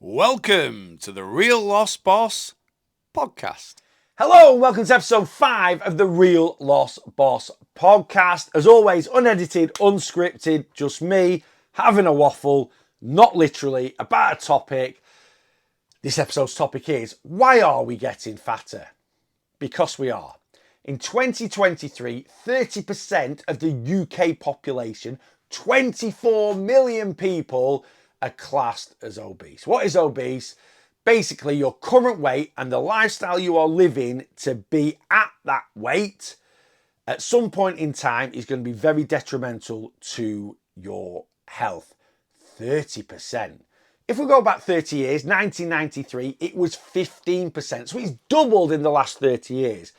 Welcome to the Real Lost Boss podcast. Hello and welcome to episode 5 of the Real Lost Boss podcast. As always, unedited, unscripted, just me having a waffle, not literally, about a topic. This episode's topic is, why are we getting fatter? Because we are. In 2023, 30% of the UK population, 24 million people, are classed as obese. What is obese? Basically, your current weight and the lifestyle you are living to be at that weight at some point in time is going to be very detrimental to your health. 30%. If we go back 30 years, 1993, it was 15%. So it's doubled in the last 30 years.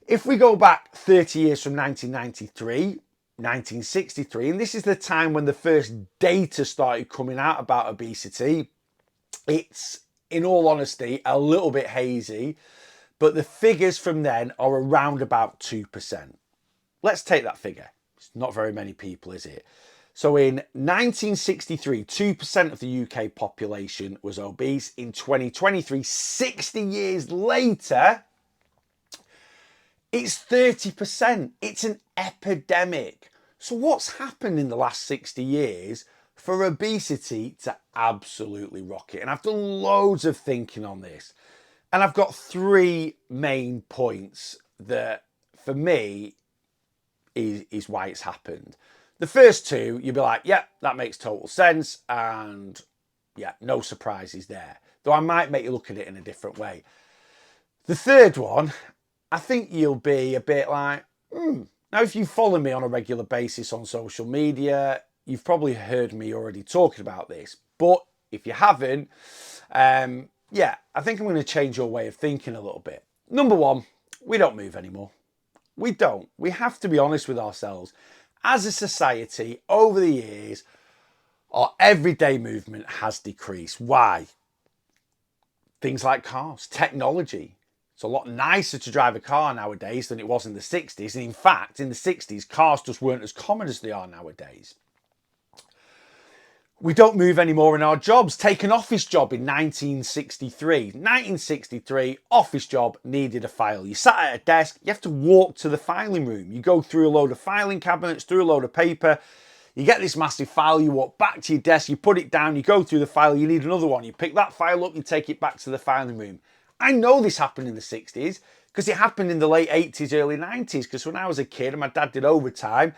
If we go back 30 years from 1993, 1963, and this is the time when the first data started coming out about obesity, it's, in all honesty, a little bit hazy, but the figures from then are around about 2%. Let's take that figure. It's not very many people, is it? So in 1963, 2% of the UK population was obese. In 2023, 60 years later, it's 30%. It's an epidemic. So what's happened in the last 60 years for obesity to absolutely rocket? And I've done loads of thinking on this. And I've got 3 main points that, for me, is why it's happened. The first 2, you'll be like, yeah, that makes total sense. And yeah, no surprises there. Though I might make you look at it in a different way. The third one, I think you'll be a bit like, Now, if you follow me on a regular basis on social media, you've probably heard me already talking about this. But if you haven't, yeah, I think I'm going to change your way of thinking a little bit. Number 1, we don't move anymore. We don't. We have to be honest with ourselves. As a society, over the years, our everyday movement has decreased. Why? Things like cars, technology. It's a lot nicer to drive a car nowadays than it was in the 60s. And in fact, in the 60s, cars just weren't as common as they are nowadays. We don't move anymore in our jobs. Take an office job in 1963. 1963, office job, needed a file. You sat at a desk, you have to walk to the filing room. You go through a load of filing cabinets, through a load of paper. You get this massive file, you walk back to your desk, you put it down, you go through the file, you need another one. You pick that file up, you take it back to the filing room. I know this happened in the 60s because it happened in the late 80s, early 90s. Because when I was a kid and my dad did overtime,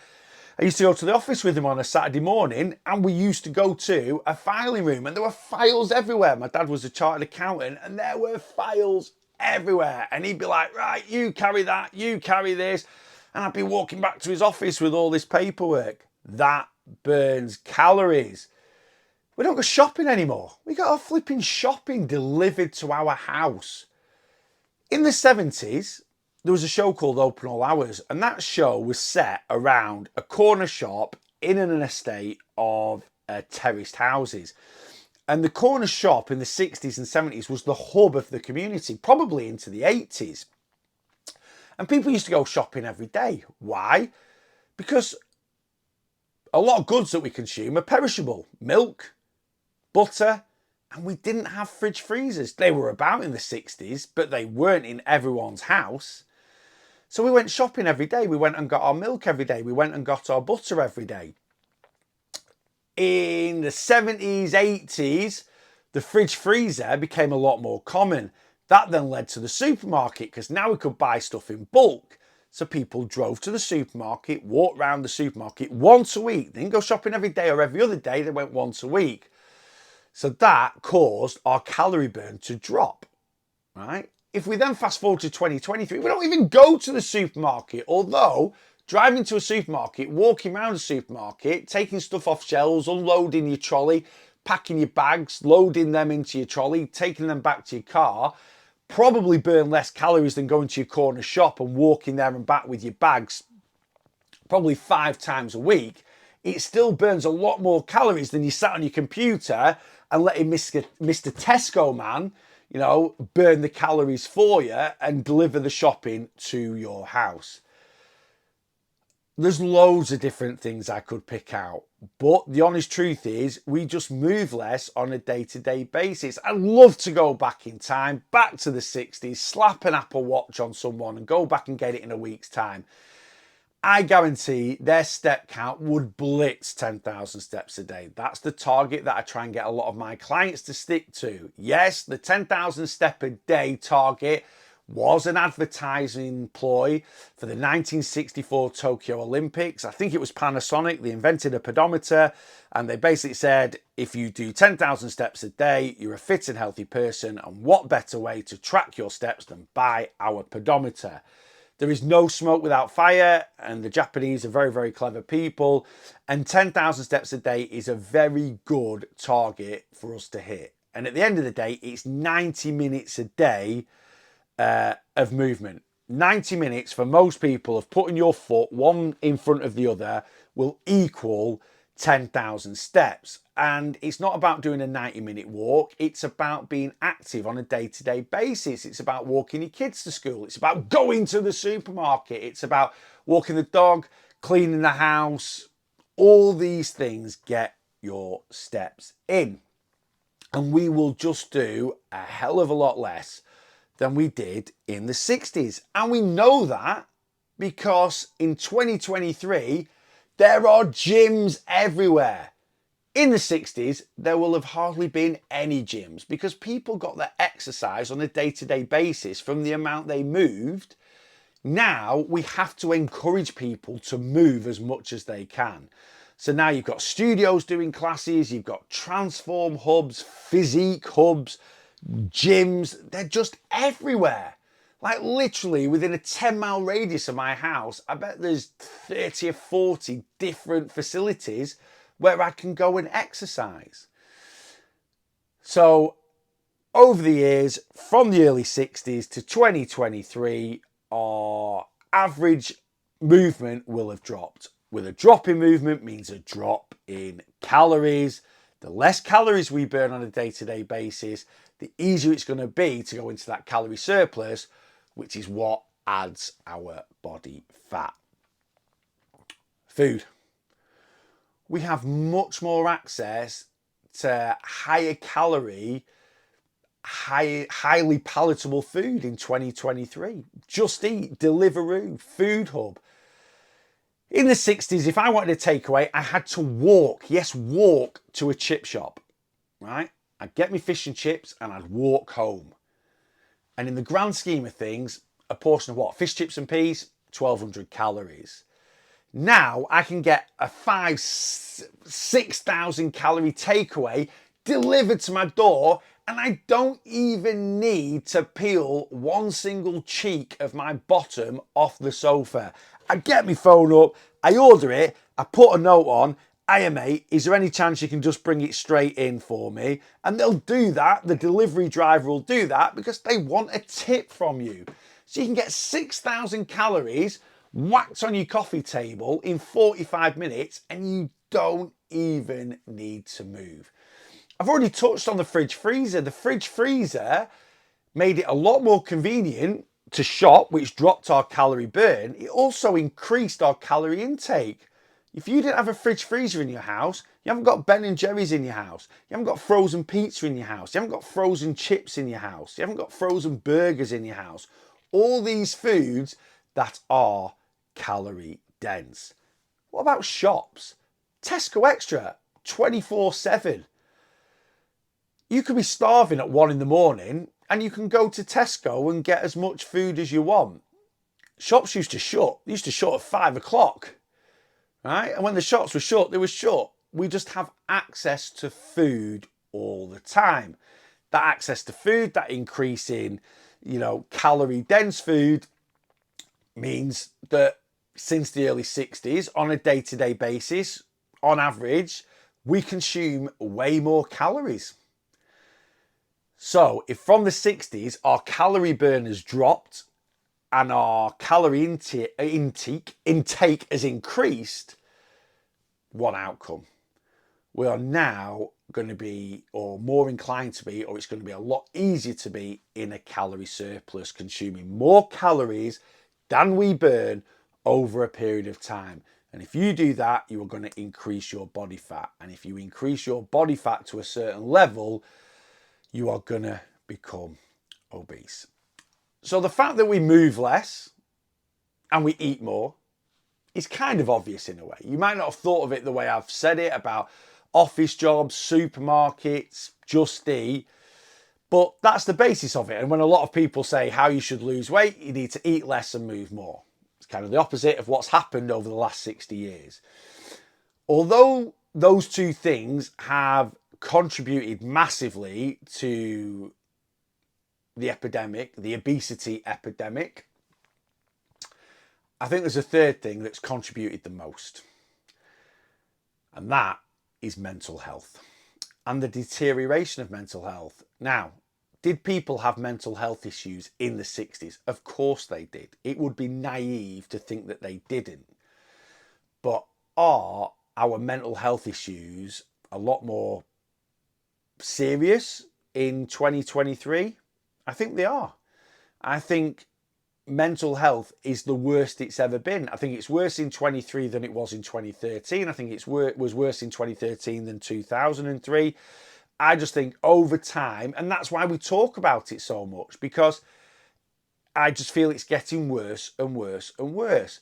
I used to go to the office with him on a Saturday morning and we used to go to a filing room and there were files everywhere. My dad was a chartered accountant and there were files everywhere. And he'd be like, right, you carry that, you carry this. And I'd be walking back to his office with all this paperwork. That burns calories. We don't go shopping anymore. We got our flipping shopping delivered to our house. In the 70s, there was a show called Open All Hours, and that show was set around a corner shop in an estate of terraced houses. And the corner shop in the 60s and 70s was the hub of the community, probably into the 80s. And people used to go shopping every day. Why? Because a lot of goods that we consume are perishable. Milk, butter, and we didn't have fridge freezers. They were about in the 60s, but they weren't in everyone's house. So we went shopping every day. We went and got our milk every day. We went and got our butter every day. In the 70s, 80s, the fridge freezer became a lot more common. That then led to the supermarket because now we could buy stuff in bulk. So people drove to the supermarket, walked around the supermarket once a week. They didn't go shopping every day or every other day. They went once a week. So that caused our calorie burn to drop, right? If we then fast forward to 2023, we don't even go to the supermarket. Although driving to a supermarket, walking around a supermarket, taking stuff off shelves, unloading your trolley, packing your bags, loading them into your trolley, taking them back to your car, probably burn less calories than going to your corner shop and walking there and back with your bags probably 5 times a week. It still burns a lot more calories than you sat on your computer and letting Mr. Tesco man, you know, burn the calories for you and deliver the shopping to your house. There's loads of different things I could pick out, but the honest truth is we just move less on a day-to-day basis. I'd love to go back in time, back to the 60s, slap an Apple Watch on someone and go back and get it in a week's time. I guarantee their step count would blitz 10,000 steps a day. That's the target that I try and get a lot of my clients to stick to. Yes, the 10,000 step a day target was an advertising ploy for the 1964 Tokyo Olympics. I think it was Panasonic. They invented a pedometer and they basically said, if you do 10,000 steps a day, you're a fit and healthy person. And what better way to track your steps than by our pedometer? There is no smoke without fire, and the Japanese are very, very clever people. And 10,000 steps a day is a very good target for us to hit. And at the end of the day, it's 90 minutes a day of movement. 90 minutes for most people of putting your foot one in front of the other will equal 10,000 steps. And it's not about doing a 90-minute walk. It's about being active on a day-to-day basis. It's about walking your kids to school. It's about going to the supermarket. It's about walking the dog, cleaning the house. All these things get your steps in. And we will just do a hell of a lot less than we did in the 60s. And we know that because in 2023, there are gyms everywhere. In the 60s, there will have hardly been any gyms because people got their exercise on a day-to-day basis from the amount they moved. Now we have to encourage people to move as much as they can. So now you've got studios doing classes, you've got transform hubs, physique hubs, gyms, they're just everywhere. Like literally within a 10-mile radius of my house, I bet there's 30 or 40 different facilities where I can go and exercise. So over the years, from the early 60s to 2023, our average movement will have dropped. With a drop in movement means a drop in calories. The less calories we burn on a day-to-day basis, the easier it's going to be to go into that calorie surplus, which is what adds our body fat. Food. We have much more access to higher calorie, highly palatable food in 2023. Just Eat, Deliveroo, Food Hub. In the 60s, if I wanted a takeaway, I had to walk, yes, walk to a chip shop, right? I'd get me fish and chips and I'd walk home. And in the grand scheme of things, a portion of what? Fish, chips and peas, 1,200 calories. Now I can get a 6,000 calorie takeaway delivered to my door and I don't even need to peel one single cheek of my bottom off the sofa. I get my phone up, I order it, I put a note on, "Hiya mate, is there any chance you can just bring it straight in for me?" And they'll do that, the delivery driver will do that because they want a tip from you. So you can get 6,000 calories whacked on your coffee table in 45 minutes and you don't even need to move. I've already touched on the fridge freezer. The fridge freezer made it a lot more convenient to shop, which dropped our calorie burn. It also increased our calorie intake. If you didn't have a fridge freezer in your house, you haven't got Ben and Jerry's in your house, you haven't got frozen pizza in your house, you haven't got frozen chips in your house, you haven't got frozen burgers in your house. All these foods that are calorie dense. What about shops? Tesco Extra, 24/7. You could be starving at 1 in the morning and you can go to Tesco and get as much food as you want. Shops used to shut. They used to shut at 5 o'clock, right? And when the shops were shut, they were shut. We just have access to food all the time. That access to food, that increase in, calorie dense food means that since the early 60s, on a day-to-day basis, on average, we consume way more calories. So if from the 60s, our calorie burn has dropped and our calorie intake has increased, one outcome. We are now going to be, or more inclined to be, or it's going to be a lot easier to be in a calorie surplus, consuming more calories than we burn over a period of time. And if you do that, you are going to increase your body fat. And if you increase your body fat to a certain level, you are going to become obese. So the fact that we move less and we eat more is kind of obvious in a way. You might not have thought of it the way I've said it about office jobs, supermarkets, Just Eat, but that's the basis of it. And when a lot of people say how you should lose weight, you need to eat less and move more. It's kind of the opposite of what's happened over the last 60 years. Although those two things have contributed massively to the epidemic, the obesity epidemic, I think there's a third thing that's contributed the most. And that is mental health and the deterioration of mental health. Now, did people have mental health issues in the 60s? Of course they did. It would be naive to think that they didn't. But are our mental health issues a lot more serious in 2023? I think they are. I think mental health is the worst it's ever been. I think it's worse in 23 than it was in 2013. I think it was worse in 2013 than 2003. I just think over time, and that's why we talk about it so much, because I just feel it's getting worse and worse and worse.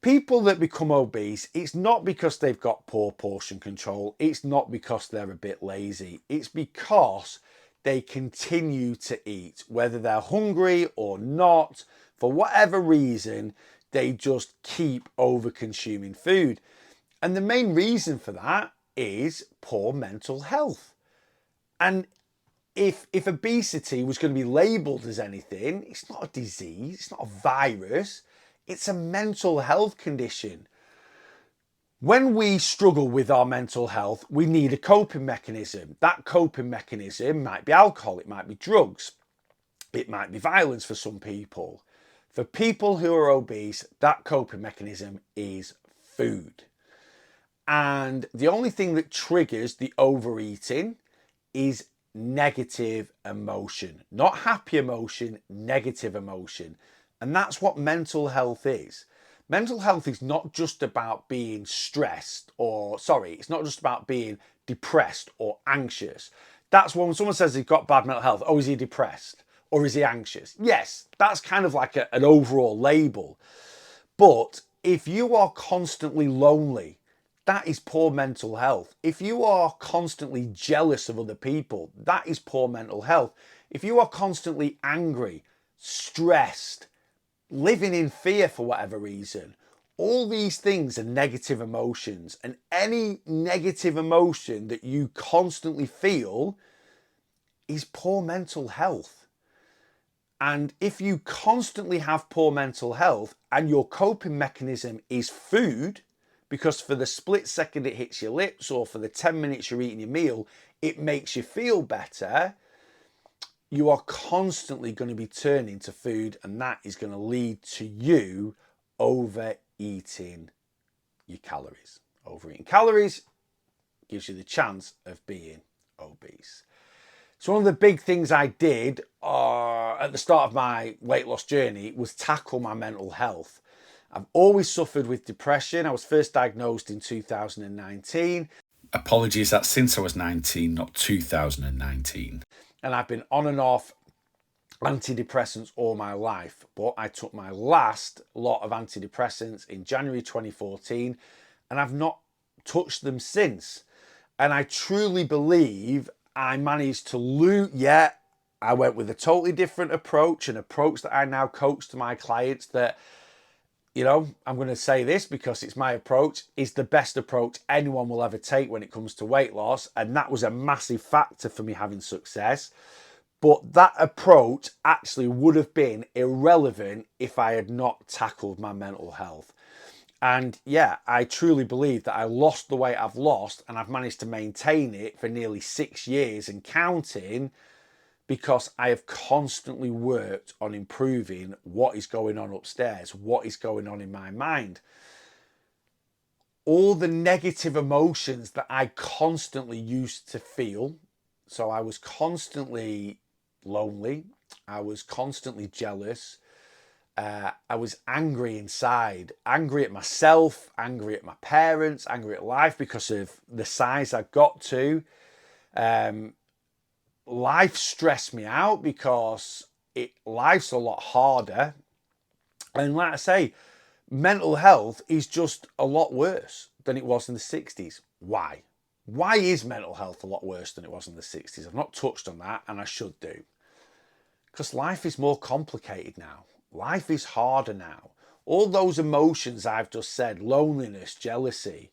People that become obese, it's not because they've got poor portion control. It's not because they're a bit lazy. It's because they continue to eat, whether they're hungry or not. For whatever reason, they just keep over consuming food. And the main reason for that is poor mental health. And if obesity was going to be labelled as anything, it's not a disease, it's not a virus, it's a mental health condition. When we struggle with our mental health, we need a coping mechanism. That coping mechanism might be alcohol, it might be drugs, it might be violence for some people. For people who are obese, that coping mechanism is food. And the only thing that triggers the overeating is negative emotion, not happy emotion, negative emotion. And that's what mental health is. Mental health is not just about being stressed it's not just about being depressed or anxious. That's when someone says they've got bad mental health. Oh, is he depressed or is he anxious? Yes, that's kind of like an overall label. But if you are constantly lonely, that is poor mental health. If you are constantly jealous of other people, that is poor mental health. If you are constantly angry, stressed, living in fear for whatever reason, all these things are negative emotions. And any negative emotion that you constantly feel is poor mental health. And if you constantly have poor mental health and your coping mechanism is food, because for the split second it hits your lips or for the 10 minutes you're eating your meal, it makes you feel better, you are constantly going to be turning to food, and that is going to lead to you overeating your calories. Overeating calories gives you the chance of being obese. So one of the big things I did at the start of my weight loss journey was tackle my mental health. I've always suffered with depression. I was first diagnosed in 2019. Apologies, that's since I was 19, not 2019. And I've been on and off antidepressants all my life. But I took my last lot of antidepressants in January 2014 and I've not touched them since. And I truly believe I managed to lose. Yeah, I went with a totally different approach, an approach that I now coach to my clients that, I'm going to say this because it's my approach, is the best approach anyone will ever take when it comes to weight loss. And that was a massive factor for me having success. But that approach actually would have been irrelevant if I had not tackled my mental health. And yeah, I truly believe that I lost the weight I've lost and I've managed to maintain it for nearly 6 years and counting, because I have constantly worked on improving what is going on upstairs, what is going on in my mind. All the negative emotions that I constantly used to feel. So I was constantly lonely. I was constantly jealous. I was angry inside, angry at myself, angry at my parents, angry at life because of the size I got to. Life stressed me out because life's a lot harder. And like I say, mental health is just a lot worse than it was in the 60s. Why? Why is mental health a lot worse than it was in the 60s? I've not touched on that, and I should do. Because life is more complicated now. Life is harder now. All those emotions I've just said, loneliness, jealousy.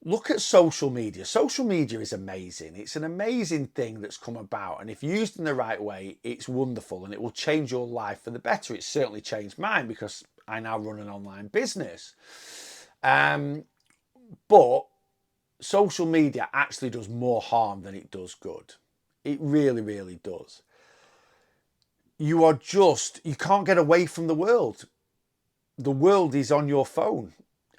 Look at social media. Social media is amazing. It's an amazing thing that's come about. And if used in the right way, it's wonderful and it will change your life for the better. It's certainly changed mine because I now run an online business. But social media actually does more harm than it does good. It really, really does. You can't get away from the world. The world is on your phone.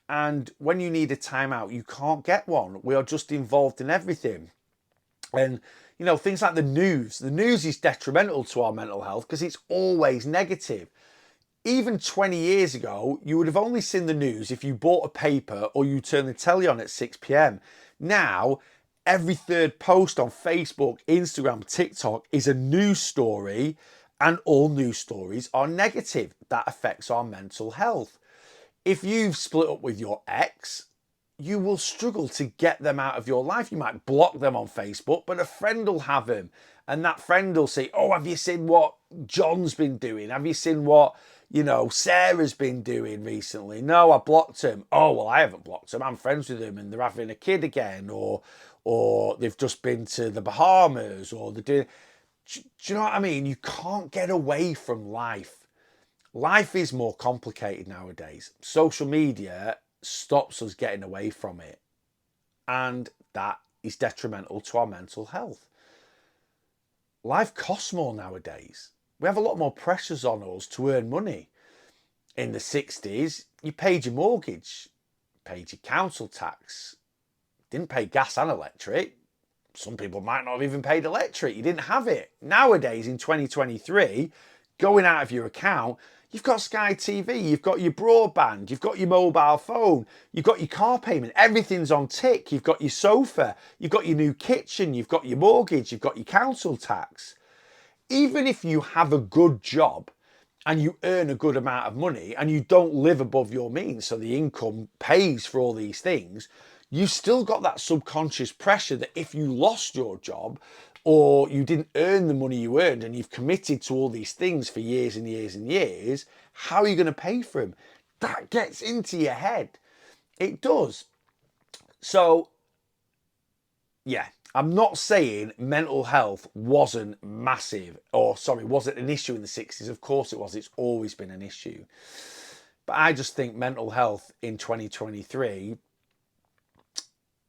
And when you need a timeout, you can't get one. We are just involved in everything. And, things like the news. The news is detrimental to our mental health because it's always negative. Even 20 years ago, you would have only seen the news if you bought a paper or you turned the telly on at 6 p.m. Now, every third post on Facebook, Instagram, TikTok is a news story, and all news stories are negative. That affects our mental health. If you've split up with your ex, you will struggle to get them out of your life. You might block them on Facebook, but a friend will have them. And that friend will say, oh, have you seen what John's been doing? Have you seen what, Sarah's been doing recently? No, I blocked him. Oh, well, I haven't blocked him. I'm friends with him and they're having a kid again. Or they've just been to the Bahamas or they're doing... Do you know what I mean? You can't get away from life. Life is more complicated nowadays. Social media stops us getting away from it. And that is detrimental to our mental health. Life costs more nowadays. We have a lot more pressures on us to earn money. In the 60s, you paid your mortgage, paid your council tax, didn't pay gas and electric. Some people might not have even paid electric. You didn't have it. Nowadays, in 2023, going out of your account, you've got Sky TV, you've got your broadband, you've got your mobile phone, you've got your car payment, everything's on tick, you've got your sofa, you've got your new kitchen, you've got your mortgage, you've got your council tax. Even if you have a good job and you earn a good amount of money and you don't live above your means, so the income pays for all these things, you still got that subconscious pressure that if you lost your job or you didn't earn the money you earned and you've committed to all these things for years and years and years, how are you going to pay for them? That gets into your head. It does. So, yeah, I'm not saying mental health wasn't wasn't an issue in the 60s. Of course it was. It's always been an issue. But I just think mental health in 2023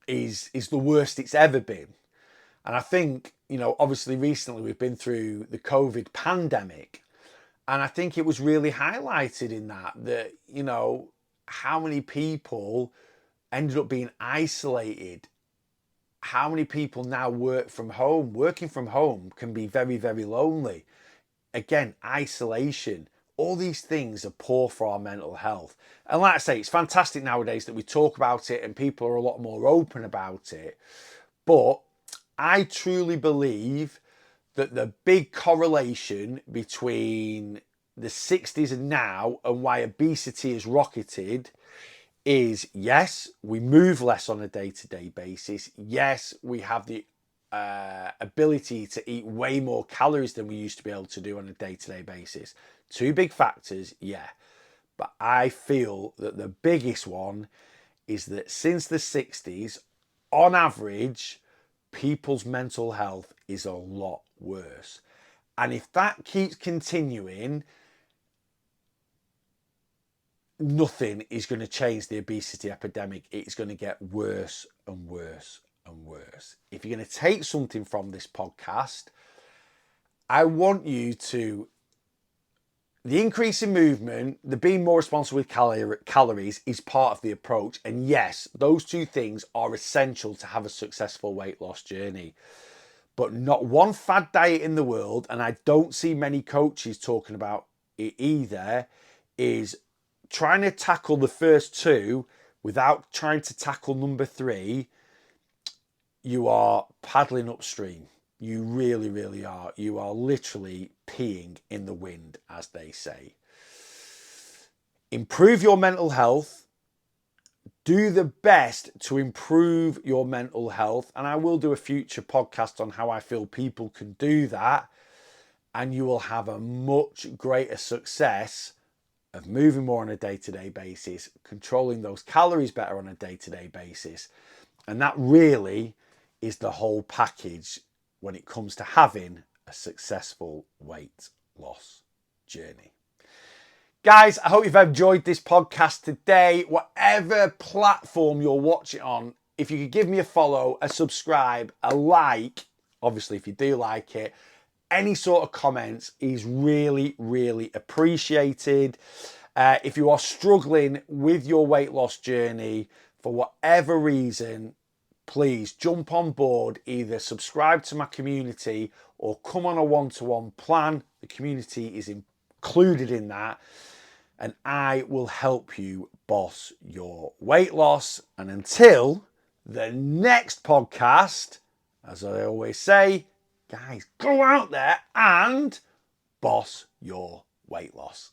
is the worst it's ever been. And I think, obviously recently we've been through the COVID pandemic. And I think it was really highlighted in that, how many people ended up being isolated. How many people now work from home? Working from home can be very, very lonely. Again, isolation. All these things are poor for our mental health. And like I say, it's fantastic nowadays that we talk about it and people are a lot more open about it. But I truly believe that the big correlation between the 60s and now and why obesity has rocketed is, yes, we move less on a day-to-day basis. Yes, we have the ability to eat way more calories than we used to be able to do on a day-to-day basis. Two big factors, yeah. But I feel that the biggest one is that since the 60s, on average, people's mental health is a lot worse. And if that keeps continuing, nothing is going to change the obesity epidemic. It's going to get worse and worse and worse. If you're going to take something from this podcast, I want you to... The increase in movement, the being more responsible with calories is part of the approach. And yes, those two things are essential to have a successful weight loss journey. But not one fad diet in the world, and I don't see many coaches talking about it either, is trying to tackle the first two without trying to tackle number three, you are paddling upstream. You really, really are. You are literally peeing in the wind, as they say. Improve your mental health. Do the best to improve your mental health. And I will do a future podcast on how I feel people can do that. And you will have a much greater success of moving more on a day-to-day basis, controlling those calories better on a day-to-day basis. And that really is the whole package when it comes to having a successful weight loss journey. Guys, I hope you've enjoyed this podcast today. Whatever platform you're watching on, if you could give me a follow, a subscribe, a like, obviously if you do like it, any sort of comments is really, really appreciated. If you are struggling with your weight loss journey for whatever reason, please jump on board, either subscribe to my community or come on a one-to-one plan. The community is included in that, and I will help you boss your weight loss. And until the next podcast, as I always say, guys, go out there and boss your weight loss.